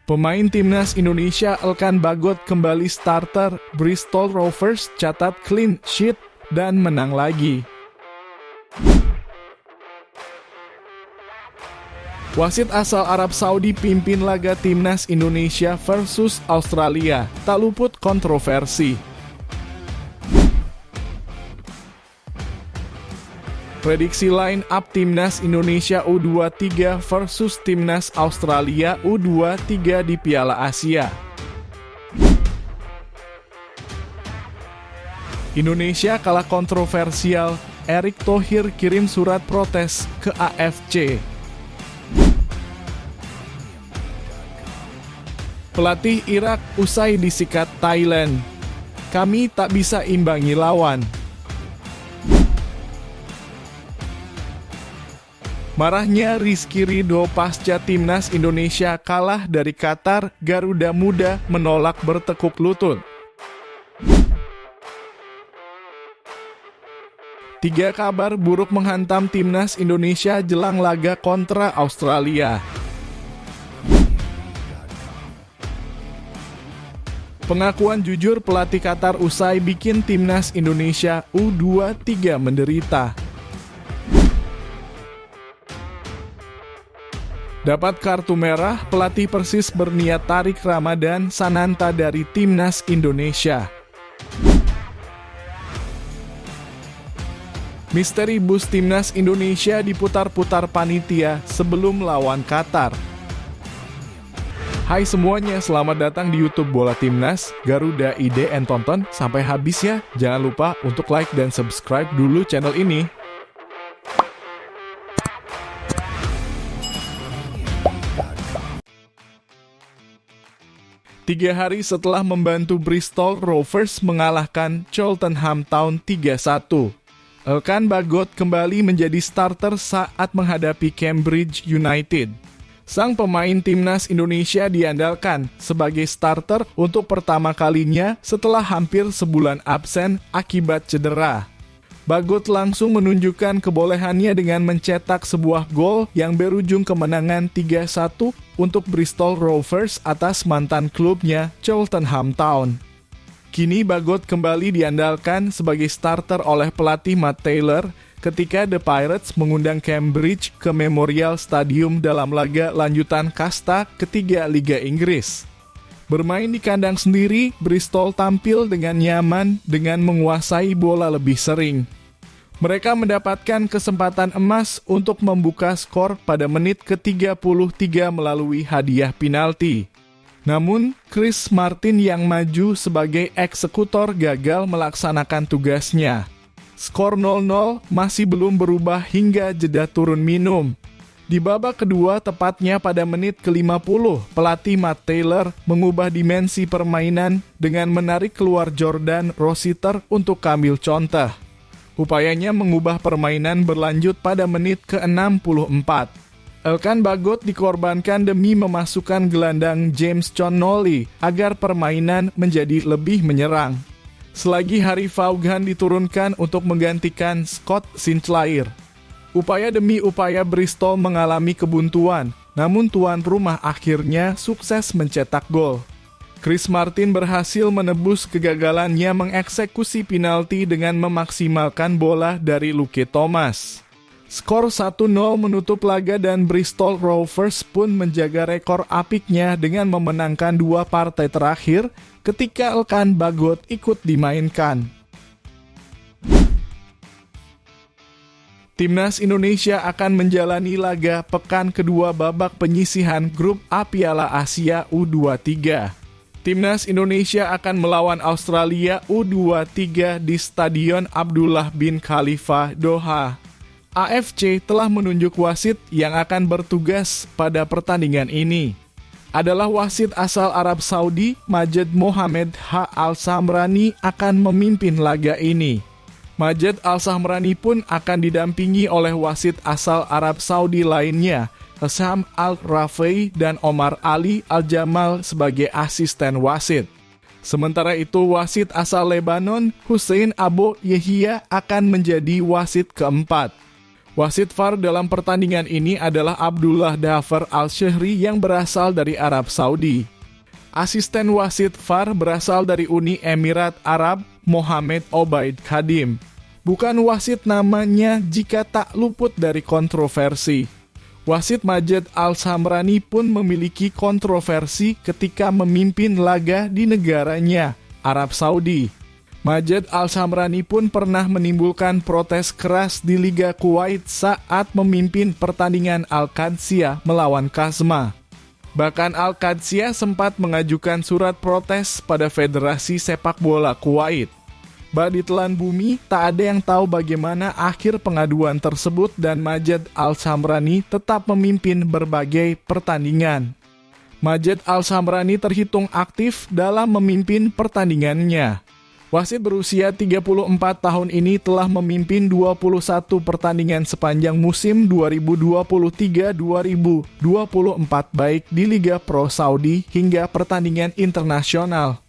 Pemain timnas Indonesia Elkan Bagot kembali starter, Bristol Rovers catat clean sheet dan menang lagi. Wasit asal Arab Saudi pimpin laga timnas Indonesia versus Australia, tak luput kontroversi. Prediksi line up timnas Indonesia U23 versus timnas Australia U23 di Piala Asia. Indonesia kalah kontroversial, Erick Thohir kirim surat protes ke AFC. Pelatih Irak usai disikat Thailand. Kami tak bisa imbangi lawan. Marahnya Rizky Ridho pasca timnas Indonesia kalah dari Qatar, Garuda Muda menolak bertekuk lutut. 3 kabar buruk menghantam timnas Indonesia jelang laga kontra Australia. Pengakuan jujur pelatih Qatar usai bikin timnas Indonesia U23 menderita. Dapat kartu merah, pelatih Persis berniat tarik Ramadan Sananta dari timnas Indonesia. Misteri bus timnas Indonesia diputar-putar panitia sebelum lawan Qatar. Hai semuanya, selamat datang di YouTube Bola Timnas, Garuda Ide and Tonton. Sampai habis ya, jangan lupa untuk like dan subscribe dulu channel ini. Tiga hari setelah membantu Bristol Rovers mengalahkan Cheltenham Town 3-1, Elkan Bagot kembali menjadi starter saat menghadapi Cambridge United. Sang pemain timnas Indonesia diandalkan sebagai starter untuk pertama kalinya setelah hampir sebulan absen akibat cedera. Bagot langsung menunjukkan kebolehannya dengan mencetak sebuah gol yang berujung kemenangan 3-1 untuk Bristol Rovers atas mantan klubnya Cheltenham Town. Kini Bagot kembali diandalkan sebagai starter oleh pelatih Matt Taylor ketika The Pirates mengundang Cambridge ke Memorial Stadium dalam laga lanjutan kasta ketiga Liga Inggris. Bermain di kandang sendiri, Bristol tampil dengan nyaman dengan menguasai bola lebih sering. Mereka mendapatkan kesempatan emas untuk membuka skor pada menit ke-33 melalui hadiah penalti. Namun, Chris Martin yang maju sebagai eksekutor gagal melaksanakan tugasnya. Skor 0-0 masih belum berubah hingga jeda turun minum. Di babak kedua, tepatnya pada menit ke-50, pelatih Matt Taylor mengubah dimensi permainan dengan menarik keluar Jordan Rossiter untuk ambil contoh. Upayanya mengubah permainan berlanjut pada menit ke-64. Elkan Bagot dikorbankan demi memasukkan gelandang James Connolly agar permainan menjadi lebih menyerang. Selagi Harry Vaughan diturunkan untuk menggantikan Scott Sinclair. Upaya demi upaya Bristol mengalami kebuntuan, namun tuan rumah akhirnya sukses mencetak gol. Chris Martin berhasil menebus kegagalannya mengeksekusi penalti dengan memaksimalkan bola dari Luke Thomas. Skor 1-0 menutup laga dan Bristol Rovers pun menjaga rekor apiknya dengan memenangkan 2 partai terakhir ketika Elkan Bagot ikut dimainkan. Timnas Indonesia akan menjalani laga pekan kedua babak penyisihan grup A Piala Asia U23. Timnas Indonesia akan melawan Australia U23 di Stadion Abdullah bin Khalifa, Doha. AFC telah menunjuk wasit yang akan bertugas pada pertandingan ini. Adalah wasit asal Arab Saudi, Majed Mohamed H. Al-Samrani akan memimpin laga ini. Majed Al-Samrani pun akan didampingi oleh wasit asal Arab Saudi lainnya, Hassam Al-Rafai dan Omar Ali Al-Jamal sebagai asisten wasit. Sementara itu, wasit asal Lebanon, Hussein Abu Yehia akan menjadi wasit keempat. Wasit VAR dalam pertandingan ini adalah Abdullah Dhafar Al-Shehri yang berasal dari Arab Saudi. Asisten wasit VAR berasal dari Uni Emirat Arab, Mohamed Obaid Khadim. Bukan wasit namanya jika tak luput dari kontroversi. Wasit Majed Al-Samrani pun memiliki kontroversi ketika memimpin laga di negaranya, Arab Saudi. Majed Al-Samrani pun pernah menimbulkan protes keras di Liga Kuwait saat memimpin pertandingan Al-Qadsiya melawan Kazma. Bahkan Al-Qadsiya sempat mengajukan surat protes pada Federasi Sepak Bola Kuwait. Di telan bumi, tak ada yang tahu bagaimana akhir pengaduan tersebut dan Majed Al-Samrani tetap memimpin berbagai pertandingan. Majed Al-Samrani terhitung aktif dalam memimpin pertandingannya. Wasit berusia 34 tahun ini telah memimpin 21 pertandingan sepanjang musim 2023-2024 baik di Liga Pro Saudi hingga pertandingan internasional.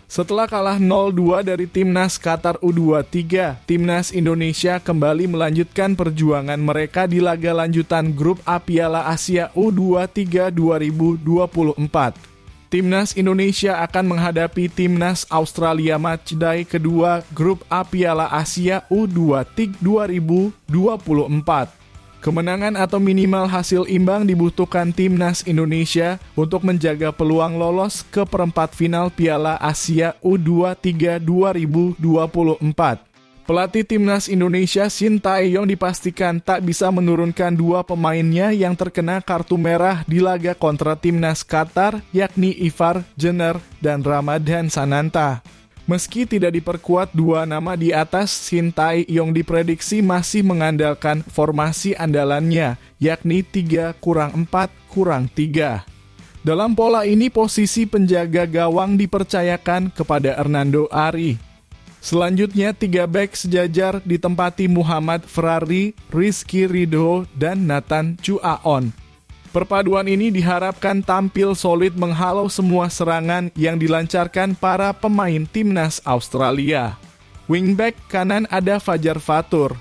Setelah kalah 0-2 dari Timnas Qatar U23, Timnas Indonesia kembali melanjutkan perjuangan mereka di laga lanjutan Grup A Piala Asia U23 2024. Timnas Indonesia akan menghadapi Timnas Australia matchday kedua Grup A Piala Asia U23 2024. Kemenangan atau minimal hasil imbang dibutuhkan Timnas Indonesia untuk menjaga peluang lolos ke perempat final Piala Asia U23 2024. Pelatih Timnas Indonesia Shin Tae-yong dipastikan tak bisa menurunkan dua pemainnya yang terkena kartu merah di laga kontra Timnas Qatar, yakni Ivar Jenner dan Ramadan Sananta. Meski tidak diperkuat dua nama di atas, Shin Tae-yong diprediksi masih mengandalkan formasi andalannya, yakni 3-4-3. Dalam pola ini posisi penjaga gawang dipercayakan kepada Hernando Ari. Selanjutnya, 3 bek sejajar ditempati Muhammad Ferrari, Rizky Ridho, dan Nathan Chuaon. Perpaduan ini diharapkan tampil solid menghalau semua serangan yang dilancarkan para pemain Timnas Australia. Wingback kanan ada Fajar Fatur.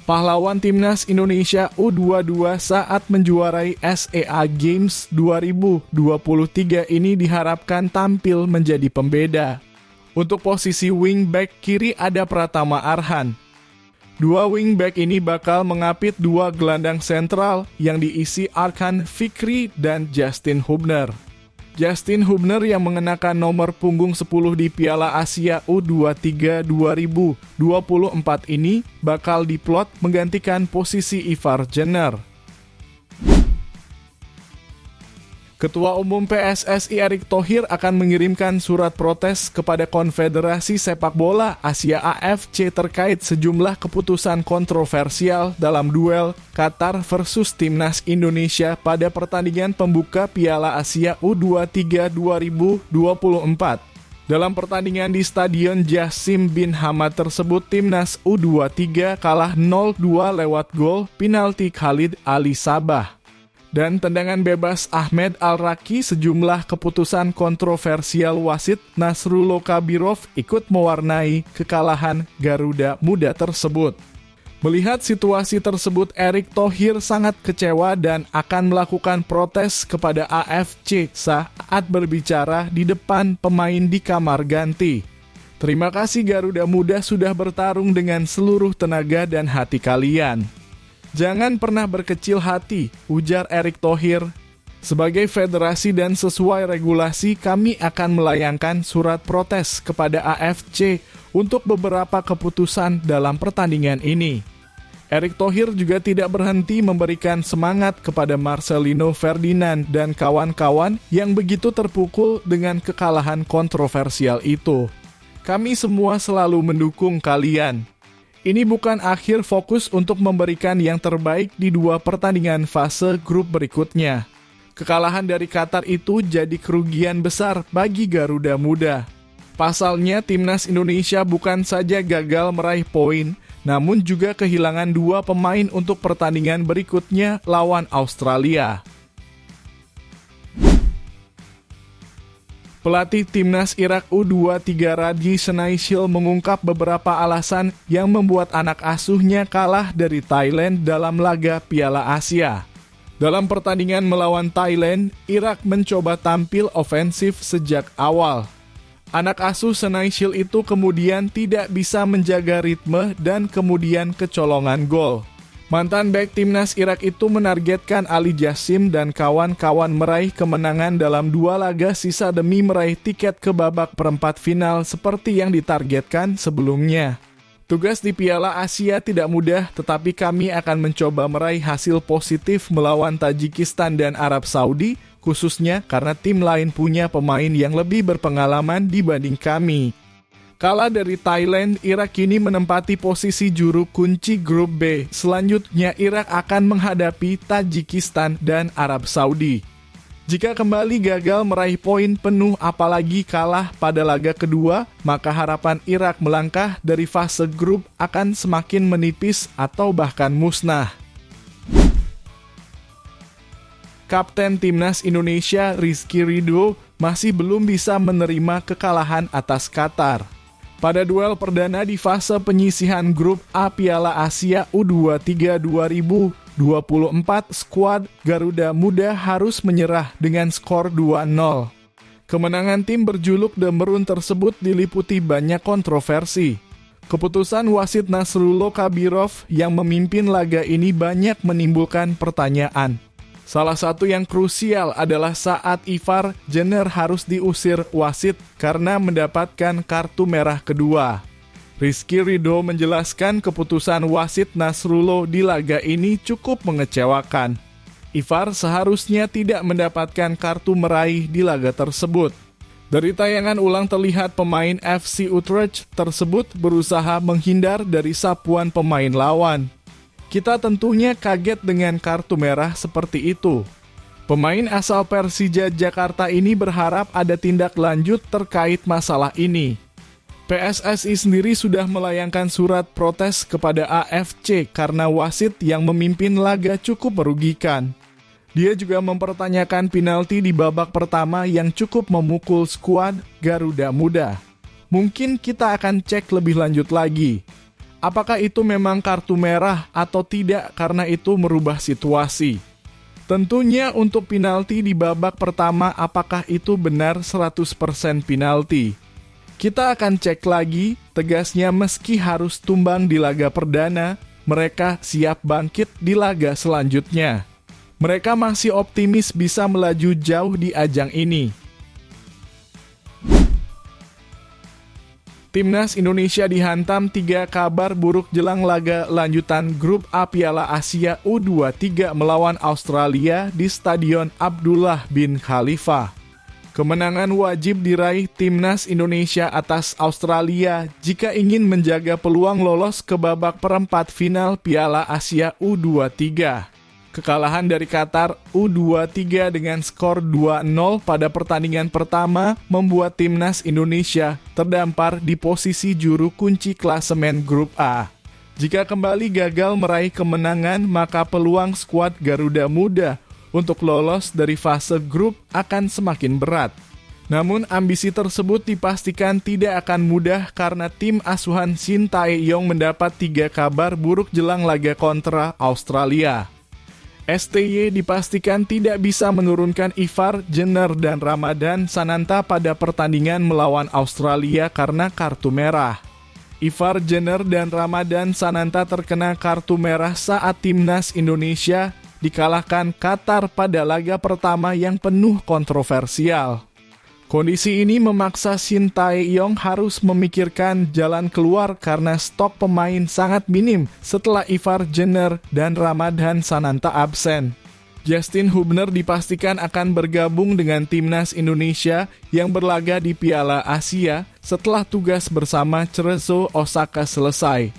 Pahlawan Timnas Indonesia U22 saat menjuarai SEA Games 2023 ini diharapkan tampil menjadi pembeda. Untuk posisi wingback kiri ada Pratama Arhan. Dua wingback ini bakal mengapit dua gelandang sentral yang diisi Arkan Fikri dan Justin Hubner. Justin Hubner yang mengenakan nomor punggung 10 di Piala Asia U23 2024 ini bakal diplot menggantikan posisi Ivar Jenner. Ketua Umum PSSI Erick Thohir akan mengirimkan surat protes kepada Konfederasi Sepak Bola Asia AFC terkait sejumlah keputusan kontroversial dalam duel Qatar versus Timnas Indonesia pada pertandingan pembuka Piala Asia U23 2024. Dalam pertandingan di Stadion Jassim bin Hamad tersebut, Timnas U23 kalah 0-2 lewat gol penalti Khalid Ali Sabah dan tendangan bebas Ahmed Al-Raki. Sejumlah keputusan kontroversial wasit Nasrullah Kabirov ikut mewarnai kekalahan Garuda Muda tersebut. Melihat situasi tersebut, Erick Thohir sangat kecewa dan akan melakukan protes kepada AFC saat berbicara di depan pemain di kamar ganti. Terima kasih Garuda Muda sudah bertarung dengan seluruh tenaga dan hati kalian. Jangan pernah berkecil hati, ujar Erick Thohir. Sebagai federasi dan sesuai regulasi, kami akan melayangkan surat protes kepada AFC untuk beberapa keputusan dalam pertandingan ini. Erick Thohir juga tidak berhenti memberikan semangat kepada Marcelino Ferdinand dan kawan-kawan yang begitu terpukul dengan kekalahan kontroversial itu. Kami semua selalu mendukung kalian. Ini bukan akhir fokus untuk memberikan yang terbaik di dua pertandingan fase grup berikutnya. Kekalahan dari Qatar itu jadi kerugian besar bagi Garuda Muda. Pasalnya, Timnas Indonesia bukan saja gagal meraih poin, namun juga kehilangan dua pemain untuk pertandingan berikutnya lawan Australia. Pelatih timnas Irak U23 Radji Senaisil mengungkap beberapa alasan yang membuat anak asuhnya kalah dari Thailand dalam laga Piala Asia. Dalam pertandingan melawan Thailand, Irak mencoba tampil ofensif sejak awal. Anak asuh Senaisil itu kemudian tidak bisa menjaga ritme dan kemudian kecolongan gol. Mantan bek timnas Irak itu menargetkan Ali Jassim dan kawan-kawan meraih kemenangan dalam 2 laga sisa demi meraih tiket ke babak perempat final seperti yang ditargetkan sebelumnya. Tugas di Piala Asia tidak mudah, tetapi kami akan mencoba meraih hasil positif melawan Tajikistan dan Arab Saudi, khususnya karena tim lain punya pemain yang lebih berpengalaman dibanding kami. Kalah dari Thailand, Irak kini menempati posisi juru kunci grup B. Selanjutnya Irak akan menghadapi Tajikistan dan Arab Saudi. Jika kembali gagal meraih poin penuh apalagi kalah pada laga kedua, maka harapan Irak melangkah dari fase grup akan semakin menipis atau bahkan musnah. Kapten Timnas Indonesia Rizky Ridho masih belum bisa menerima kekalahan atas Qatar. Pada duel perdana di fase penyisihan grup A Piala Asia U23 2024, skuad Garuda Muda harus menyerah dengan skor 2-0. Kemenangan tim berjuluk The Maroon tersebut diliputi banyak kontroversi. Keputusan wasit Nasrullah Kabirov yang memimpin laga ini banyak menimbulkan pertanyaan. Salah satu yang krusial adalah saat Ivar Jenner harus diusir wasit karena mendapatkan kartu merah kedua. Rizky Ridho menjelaskan keputusan wasit Nasrullah di laga ini cukup mengecewakan. Ivar seharusnya tidak mendapatkan kartu meraih di laga tersebut. Dari tayangan ulang terlihat pemain FC Utrecht tersebut berusaha menghindar dari sapuan pemain lawan. Kita tentunya kaget dengan kartu merah seperti itu. Pemain asal Persija Jakarta ini berharap ada tindak lanjut terkait masalah ini. PSSI sendiri sudah melayangkan surat protes kepada AFC karena wasit yang memimpin laga cukup merugikan. Dia juga mempertanyakan penalti di babak pertama yang cukup memukul skuad Garuda Muda. Mungkin kita akan cek lebih lanjut lagi. Apakah itu memang kartu merah atau tidak karena itu merubah situasi? Tentunya untuk penalti di babak pertama apakah itu benar 100% penalti? Kita akan cek lagi, tegasnya meski harus tumbang di laga perdana, mereka siap bangkit di laga selanjutnya. Mereka masih optimis bisa melaju jauh di ajang ini. Timnas Indonesia dihantam 3 kabar buruk jelang laga lanjutan grup A Piala Asia U23 melawan Australia di Stadion Abdullah bin Khalifah. Kemenangan wajib diraih Timnas Indonesia atas Australia jika ingin menjaga peluang lolos ke babak perempat final Piala Asia U23. Kekalahan dari Qatar U23 dengan skor 2-0 pada pertandingan pertama membuat Timnas Indonesia terdampar di posisi juru kunci klasemen grup A. Jika kembali gagal meraih kemenangan, maka peluang skuad Garuda Muda untuk lolos dari fase grup akan semakin berat. Namun ambisi tersebut dipastikan tidak akan mudah karena tim asuhan Shin Tae-yong mendapat 3 kabar buruk jelang laga kontra Australia. STY dipastikan tidak bisa menurunkan Ivar Jenner dan Ramadan Sananta pada pertandingan melawan Australia karena kartu merah. Ivar Jenner dan Ramadan Sananta terkena kartu merah saat Timnas Indonesia dikalahkan Qatar pada laga pertama yang penuh kontroversial. Kondisi ini memaksa Shin Tae-yong harus memikirkan jalan keluar karena stok pemain sangat minim setelah Ivar Jenner dan Ramadan Sananta absen. Justin Hubner dipastikan akan bergabung dengan Timnas Indonesia yang berlaga di Piala Asia setelah tugas bersama Cerezo Osaka selesai.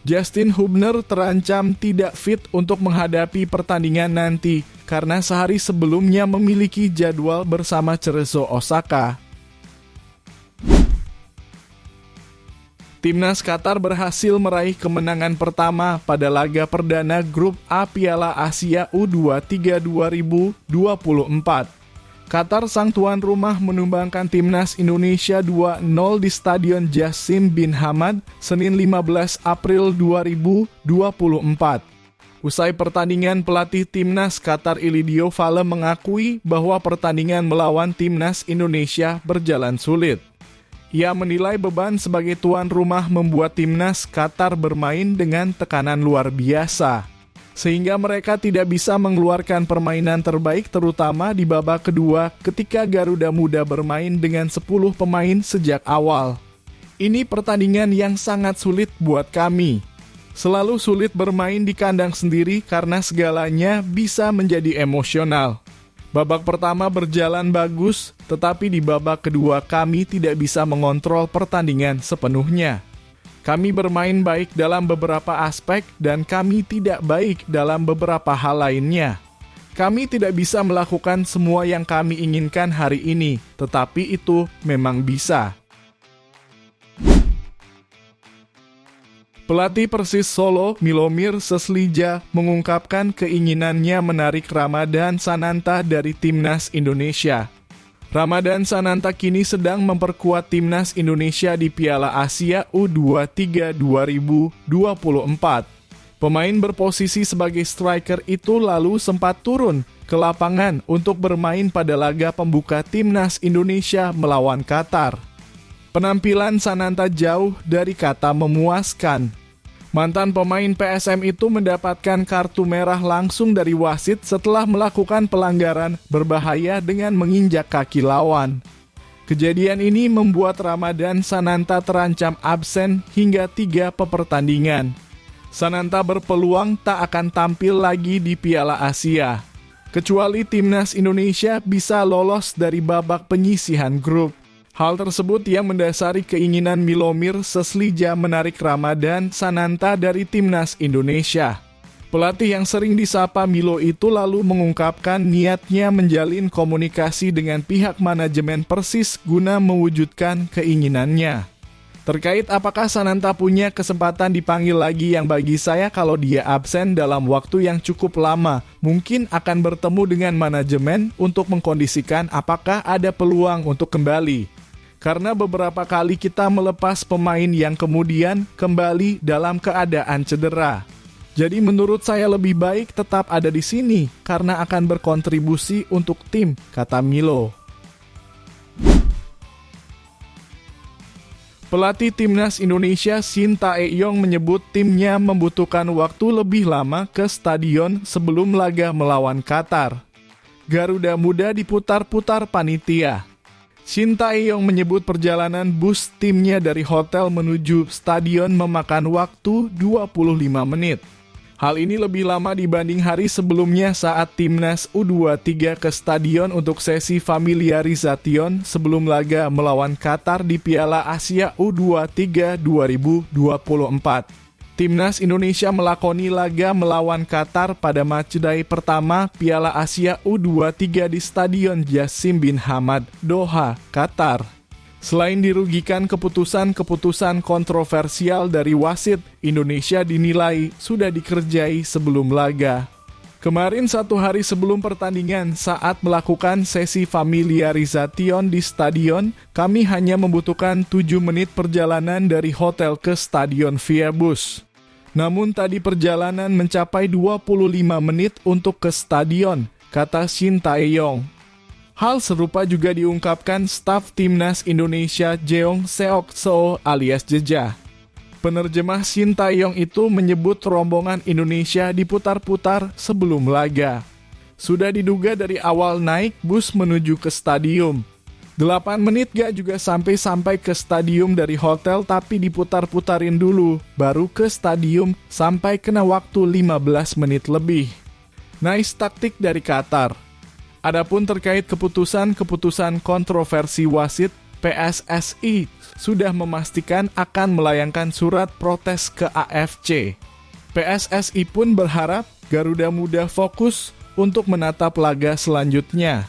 Justin Hubner terancam tidak fit untuk menghadapi pertandingan nanti karena sehari sebelumnya memiliki jadwal bersama Cerezo Osaka. Timnas Qatar berhasil meraih kemenangan pertama pada laga perdana grup A Piala Asia U23 2024. Qatar sang tuan rumah menumbangkan timnas Indonesia 2-0 di Stadion Jassim bin Hamad, Senin 15 April 2024. Usai pertandingan, pelatih timnas Qatar Ilidio Fale mengakui bahwa pertandingan melawan timnas Indonesia berjalan sulit. Ia menilai beban sebagai tuan rumah membuat timnas Qatar bermain dengan tekanan luar biasa, sehingga mereka tidak bisa mengeluarkan permainan terbaik terutama di babak kedua ketika Garuda Muda bermain dengan 10 pemain sejak awal. Ini pertandingan yang sangat sulit buat kami. Selalu sulit bermain di kandang sendiri karena segalanya bisa menjadi emosional. Babak pertama berjalan bagus, tetapi di babak kedua kami tidak bisa mengontrol pertandingan sepenuhnya. Kami bermain baik dalam beberapa aspek dan kami tidak baik dalam beberapa hal lainnya. Kami tidak bisa melakukan semua yang kami inginkan hari ini, tetapi itu memang bisa. Pelatih Persis Solo, Milomir Seslija, mengungkapkan keinginannya menarik Ramadan Sananta dari Timnas Indonesia. Ramadan Sananta kini sedang memperkuat timnas Indonesia di Piala Asia U23 2024. Pemain berposisi sebagai striker itu lalu sempat turun ke lapangan untuk bermain pada laga pembuka timnas Indonesia melawan Qatar. Penampilan Sananta jauh dari kata memuaskan. Mantan pemain PSM itu mendapatkan kartu merah langsung dari wasit setelah melakukan pelanggaran berbahaya dengan menginjak kaki lawan. Kejadian ini membuat Ramadan Sananta terancam absen hingga 3 pertandingan. Sananta berpeluang tak akan tampil lagi di Piala Asia, kecuali timnas Indonesia bisa lolos dari babak penyisihan grup. Hal tersebut yang mendasari keinginan Milomir Seslija menarik Ramadan Sananta dari timnas Indonesia. Pelatih yang sering disapa Milo itu lalu mengungkapkan niatnya menjalin komunikasi dengan pihak manajemen Persis guna mewujudkan keinginannya. Terkait apakah Sananta punya kesempatan dipanggil lagi, yang bagi saya kalau dia absen dalam waktu yang cukup lama, mungkin akan bertemu dengan manajemen untuk mengkondisikan apakah ada peluang untuk kembali. Karena beberapa kali kita melepas pemain yang kemudian kembali dalam keadaan cedera. Jadi menurut saya lebih baik tetap ada di sini karena akan berkontribusi untuk tim, kata Milo. Pelatih timnas Indonesia Shin Tae-yong menyebut timnya membutuhkan waktu lebih lama ke stadion sebelum laga melawan Qatar. Garuda Muda diputar-putar panitia. Shin Tae-yong menyebut perjalanan bus timnya dari hotel menuju stadion memakan waktu 25 menit. Hal ini lebih lama dibanding hari sebelumnya saat timnas U23 ke stadion untuk sesi familiarisation sebelum laga melawan Qatar di Piala Asia U23 2024. Timnas Indonesia melakoni laga melawan Qatar pada matchday pertama Piala Asia U23 di Stadion Jassim bin Hamad, Doha, Qatar. Selain dirugikan keputusan-keputusan kontroversial dari wasit, Indonesia dinilai sudah dikerjai sebelum laga. Kemarin 1 hari sebelum pertandingan saat melakukan sesi familiarisation di stadion, kami hanya membutuhkan 7 menit perjalanan dari hotel ke stadion via bus. Namun tadi perjalanan mencapai 25 menit untuk ke stadion, kata Shin Tae-yong. Hal serupa juga diungkapkan staf timnas Indonesia Jeong Seok Seo alias Jeja. Penerjemah Shin Tae-yong itu menyebut rombongan Indonesia diputar-putar sebelum laga. Sudah diduga dari awal naik bus menuju ke stadium. 8 menit gak juga sampai ke stadium dari hotel, tapi diputar-putarin dulu, baru ke stadium sampai kena waktu 15 menit lebih. Nice taktik dari Qatar. Adapun terkait keputusan-keputusan kontroversi wasit, PSSI sudah memastikan akan melayangkan surat protes ke AFC. PSSI pun berharap Garuda Muda fokus untuk menatap laga selanjutnya.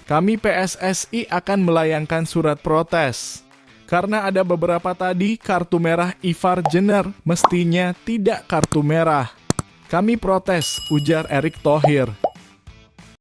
Kami PSSI akan melayangkan surat protes. Karena ada beberapa tadi kartu merah Ivar Jenner, mestinya tidak kartu merah. Kami protes, ujar Erick Thohir.